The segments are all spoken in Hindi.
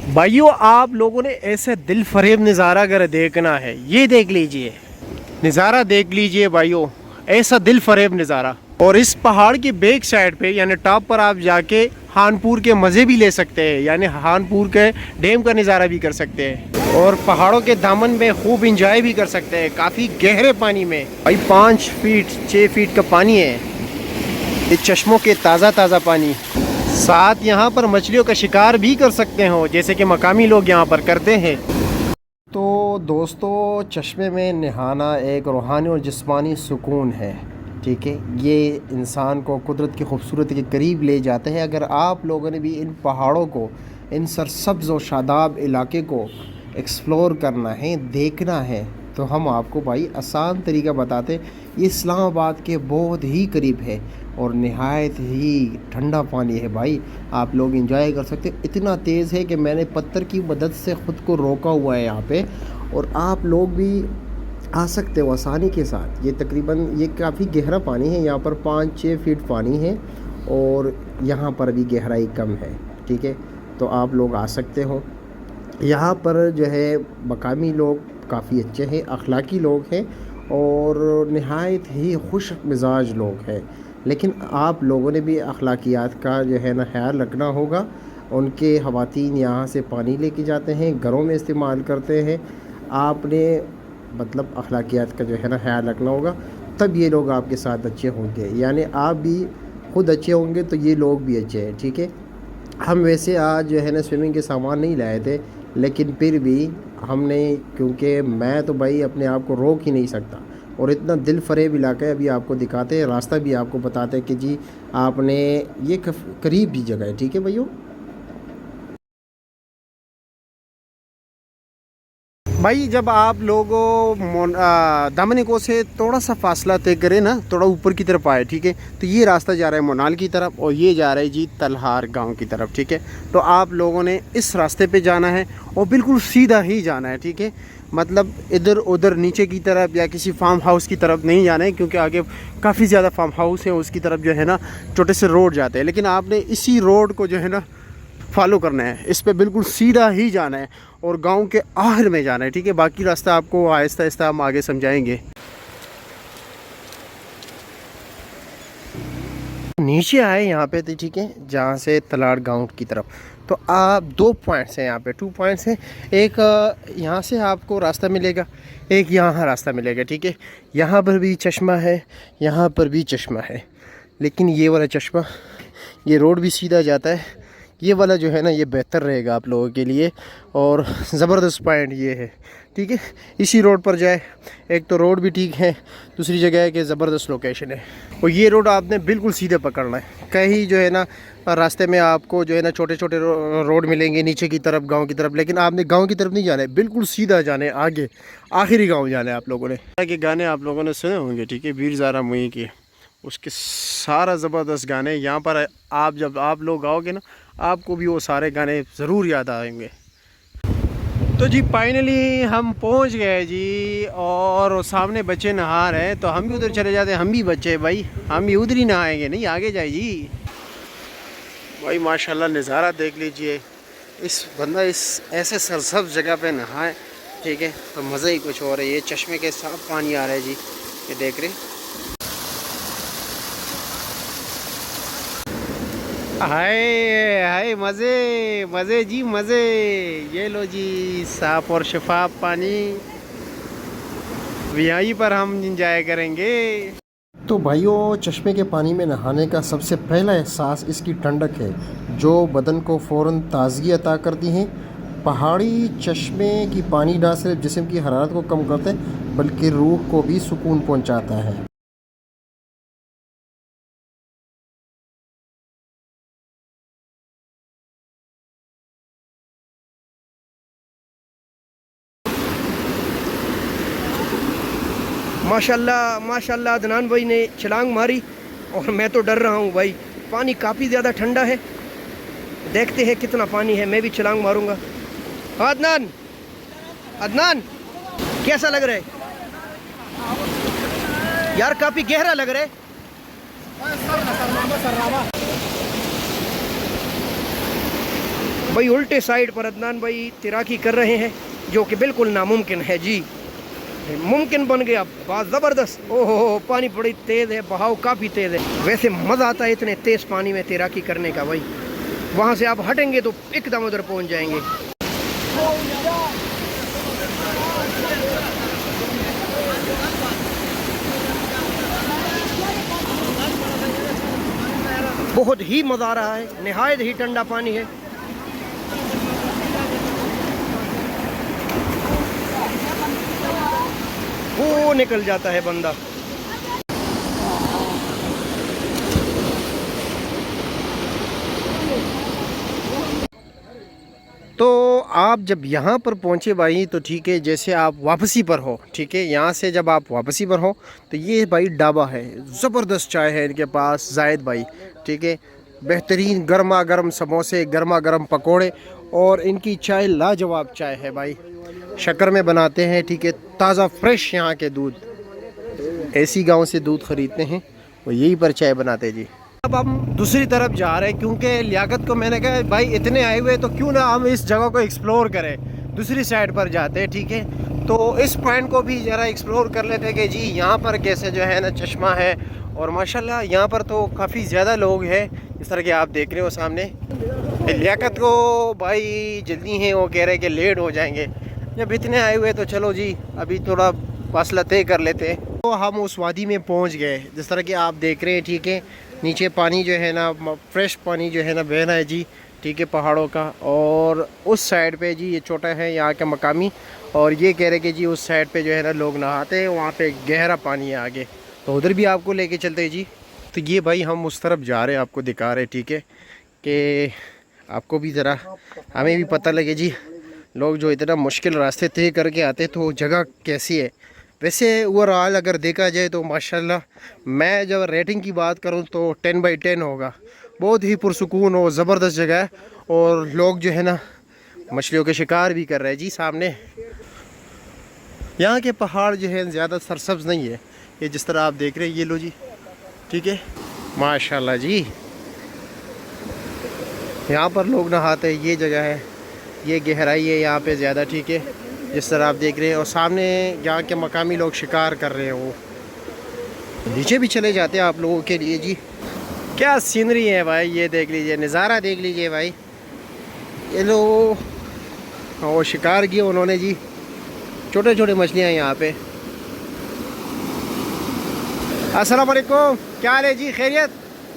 भाइयों, आप लोगों ने ऐसे दिल फरेब नज़ारा अगर देखना है, ये देख लीजिए, नज़ारा देख लीजिए भाइयों, ऐसा दिल फरेब नज़ारा। और इस पहाड़ की बैक साइड पे यानी टॉप पर आप जाके हानपुर के मज़े भी ले सकते हैं, यानी हानपुर के डैम का नज़ारा भी कर सकते हैं और पहाड़ों के दामन में खूब इंजॉय भी कर सकते हैं, काफ़ी गहरे पानी में। भाई 5 फीट 6 फीट का पानी है, ये चश्मों के ताज़ा ताज़ा पानी। साथ यहाँ पर मछलियों का शिकार भी कर सकते हो, जैसे कि मकामी लोग यहाँ पर करते हैं। तो दोस्तों, चश्मे में नहाना एक रूहानी और जिस्मानी सुकून है, ठीक है। ये इंसान को कुदरत की खूबसूरती के करीब ले जाते हैं। अगर आप लोगों ने भी इन पहाड़ों को, इन सरसब्ज़ और शादाब इलाके को एक्सप्लोर करना है, देखना है, तो हम आपको भाई आसान तरीका बताते। ये इस्लामाबाद के बहुत ही करीब है और नहायत ही ठंडा पानी है भाई, आप लोग इंजॉय कर सकते हो। इतना तेज़ है कि मैंने पत्थर की मदद से ख़ुद को रोका हुआ है यहाँ पे, और आप लोग भी आ सकते हो आसानी के साथ। ये तकरीबन ये काफ़ी गहरा पानी है, यहाँ पर 5-6 फीट पानी है और यहाँ पर भी गहराई कम है, ठीक है। तो आप लोग आ सकते हो। यहाँ पर जो है मकामी लोग काफ़ी अच्छे हैं, अखलाकी लोग हैं और नहायत ही खुश मिजाज लोग हैं। लेकिन आप लोगों ने भी अखलाकियात का जो है ना ख्याल रखना होगा। उनके ख़वातीन यहाँ से पानी लेके जाते हैं, घरों में इस्तेमाल करते हैं। आपने मतलब अखलाकियात का जो है ना ख्याल रखना होगा, तब ये लोग आपके साथ अच्छे होंगे। यानी आप भी खुद अच्छे होंगे तो ये लोग भी अच्छे हैं, ठीक है। हम वैसे आज जो है ना स्विमिंग के सामान नहीं लाए थे, लेकिन फिर भी हमने, क्योंकि मैं तो भाई अपने आप को रोक ही नहीं सकता, और इतना दिल फरेब इलाका है। अभी आपको दिखाते हैं, रास्ता भी आपको बताते हैं कि जी आपने ये करीब भी जगह है, ठीक है भैया। भाई जब आप लोग दामनिको से थोड़ा सा फासला तय करें ना, थोड़ा ऊपर की तरफ आए, ठीक है, तो ये रास्ता जा रहा है मोनाल की तरफ और ये जा रहा है जी तलहार गांव की तरफ, ठीक है। तो आप लोगों ने इस रास्ते पे जाना है और बिल्कुल सीधा ही जाना है, ठीक है। मतलब इधर उधर नीचे की तरफ या किसी फार्म हाउस की तरफ नहीं जाना है, क्योंकि आगे काफ़ी ज़्यादा फार्म हाउस है, उसकी तरफ जो है ना छोटे से रोड जाते हैं। लेकिन आपने इसी रोड को जो है ना फॉलो करना है, इस पे बिल्कुल सीधा ही जाना है और गांव के आखिर में जाना है, ठीक है। बाकी रास्ता आपको आहिस्ता आहिस्ता हम आगे समझाएंगे। नीचे आए यहाँ पे, तो ठीक है, जहाँ से तलाड़ गांव की तरफ। तो आप 2 पॉइंट्स हैं यहाँ पे, 2 पॉइंट्स हैं। एक यहाँ से आपको रास्ता मिलेगा, एक यहाँ रास्ता मिलेगा, ठीक है। यहाँ पर भी चश्मा है, यहाँ पर भी चश्मा है, लेकिन ये वाला चश्मा, ये रोड भी सीधा जाता है, ये वाला जो है ना ये बेहतर रहेगा आप लोगों के लिए। और ज़बरदस्त पॉइंट ये है, ठीक है, इसी रोड पर जाए। एक तो रोड भी ठीक है, दूसरी जगह है कि ज़बरदस्त लोकेशन है। और ये रोड आपने बिल्कुल सीधे पकड़ना है। कहीं जो है ना रास्ते में आपको जो है ना छोटे छोटे रोड मिलेंगे नीचे की तरफ, गांव की तरफ, लेकिन आपने गांव की तरफ नहीं जाना है, बिल्कुल सीधा जाना है, आगे आखिरी गाँव जाना है आप लोगों ने। के गाने आप लोगों ने सुने होंगे, ठीक है, वीर ज़ारा मुई के, उसके सारा ज़बरदस्त गाने यहाँ पर आप जब आप लोग आओगे ना, आपको भी वो सारे गाने ज़रूर याद आएंगे। तो जी फाइनली हम पहुँच गए जी, और सामने बच्चे नहा रहे हैं, तो हम भी उधर चले जाते हैं। हम भी बच्चे हैं भाई, हम भी उधर ही नहाएंगे, नहीं आगे जाए जी। भाई माशाल्लाह नज़ारा देख लीजिए, इस बंदा इस ऐसे सरसब्ज़ जगह पे नहाए, ठीक है, तो मज़ा ही कुछ और है। ये चश्मे के साफ पानी आ रहा है जी, ये देख रहे। हाय हाय, मज़े मज़े जी मज़े। ये लो जी साफ़ और शफाफ पानी, यहीं पर हम इंजॉय करेंगे। तो भाइयों, चश्मे के पानी में नहाने का सबसे पहला एहसास इसकी ठंडक है, जो बदन को फ़ौरन ताज़गी अता करती है। पहाड़ी चश्मे की पानी ना सिर्फ जिस्म की हरारत को कम करता है, बल्कि रूह को भी सुकून पहुंचाता है। माशाल्लाह माशाल्लाह, अदनान भाई ने छलांग मारी और मैं तो डर रहा हूँ भाई। पानी काफ़ी ज़्यादा ठंडा है, देखते हैं कितना पानी है। मैं भी छलांग मारूंगा। हाँ अदनान, अदनान कैसा लग रहा है यार? काफ़ी गहरा लग रहा है। भाई उल्टे साइड पर अदनान भाई तैराकी कर रहे हैं, जो कि बिल्कुल नामुमकिन है जी, मुमकिन बन गया, बहुत ज़बरदस्त। ओहो पानी बड़ी तेज़ है, बहाव काफ़ी तेज़ है। वैसे मज़ा आता है इतने तेज़ पानी में तैराकी करने का भाई, वहाँ से आप हटेंगे तो एकदम उधर पहुँच जाएंगे। बहुत ही मज़ा आ रहा है, निहायत ही ठंडा पानी है। वो निकल जाता है बंदा। तो आप जब यहाँ पर पहुँचे भाई तो ठीक है, जैसे आप वापसी पर हो, ठीक है, यहाँ से जब आप वापसी पर हो तो ये भाई ढाबा है, ज़बरदस्त चाय है इनके पास जायद भाई, ठीक है, बेहतरीन गर्मा गर्म समोसे, गर्मा गर्म पकोड़े, और इनकी चाय लाजवाब चाय है भाई, शक्कर में बनाते हैं, ठीक है, ताज़ा फ्रेश यहाँ के दूध, ऐसी गांव से दूध ख़रीदते हैं और यहीं पर चाय बनाते हैं जी। अब हम दूसरी तरफ जा रहे हैं, क्योंकि लियाकत को मैंने कहा भाई इतने आए हुए तो क्यों ना हम इस जगह को एक्सप्लोर करें, दूसरी साइड पर जाते हैं, ठीक है। तो इस पॉइंट को भी ज़रा एक्सप्लोर कर लेते हैं कि जी यहाँ पर कैसे जो है ना चश्मा है, और माशाल्लाह यहाँ पर तो काफ़ी ज़्यादा लोग हैं, इस तरह के आप देख रहे हो सामने। लियाकत को भाई जल्दी है, वो कह रहे हैं कि लेट हो जाएंगे, जब इतने आए हुए तो चलो जी अभी थोड़ा फासला तय कर लेते हैं। तो हम उस वादी में पहुंच गए, जिस तरह कि आप देख रहे हैं, ठीक है, नीचे पानी जो है ना फ्रेश पानी जो है ना बह रहा है जी, ठीक है, पहाड़ों का, और उस साइड पे जी ये छोटा है यहाँ के मकामी, और ये कह रहे कि जी उस साइड पे जो है ना लोग नहाते हैं, वहाँ पे गहरा पानी है आगे, तो उधर भी आपको लेके चलते हैं जी। तो ये भाई हम उस तरफ जा रहे हैं, आपको दिखा रहे हैं, ठीक है, कि आपको भी ज़रा हमें भी पता लगे जी, लोग जो इतना मुश्किल रास्ते तय करके आते तो जगह कैसी है। वैसे ओवरऑल अगर देखा जाए तो माशाल्लाह मैं जब रेटिंग की बात करूं तो 10/10 होगा, बहुत ही पुरसुकून और ज़बरदस्त जगह है, और लोग जो है ना मछलियों के शिकार भी कर रहे हैं जी। सामने यहाँ के पहाड़ जो है ज़्यादा सरसब्ज़ नहीं है, ये जिस तरह आप देख रहे हैं, ये लो जी, ठीक है, माशाल्लाह जी, यहाँ पर लोग नहाते हैं, ये जगह है, ये गहराई है यहाँ पे ज़्यादा, ठीक है, जिस तरह आप देख रहे हैं, और सामने यहाँ के मकामी लोग शिकार कर रहे हैं, वो नीचे भी चले जाते हैं आप लोगों के लिए जी। क्या सीनरी है भाई, ये देख लीजिए, नज़ारा देख लीजिए भाई, ये लोग वो शिकार किए उन्होंने जी, छोटे छोटे मछलियाँ यहाँ पे। अस्सलाम वालेकुम, क्या हाल है जी, खैरियत?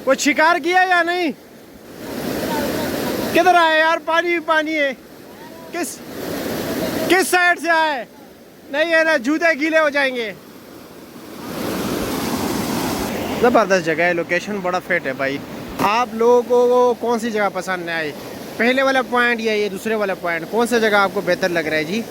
कुछ शिकार किया या नहीं? किधर आए यार, पानी पानी है, किस साइड से आए? नहीं है ना, जूते गीले हो जाएंगे। ज़बरदस्त जगह है, लोकेशन बड़ा फिट है भाई। आप लोगों को कौन सी जगह पसंद आई, पहले वाला पॉइंट या ये दूसरे वाला पॉइंट, कौन सा जगह आपको बेहतर लग रहा है जी?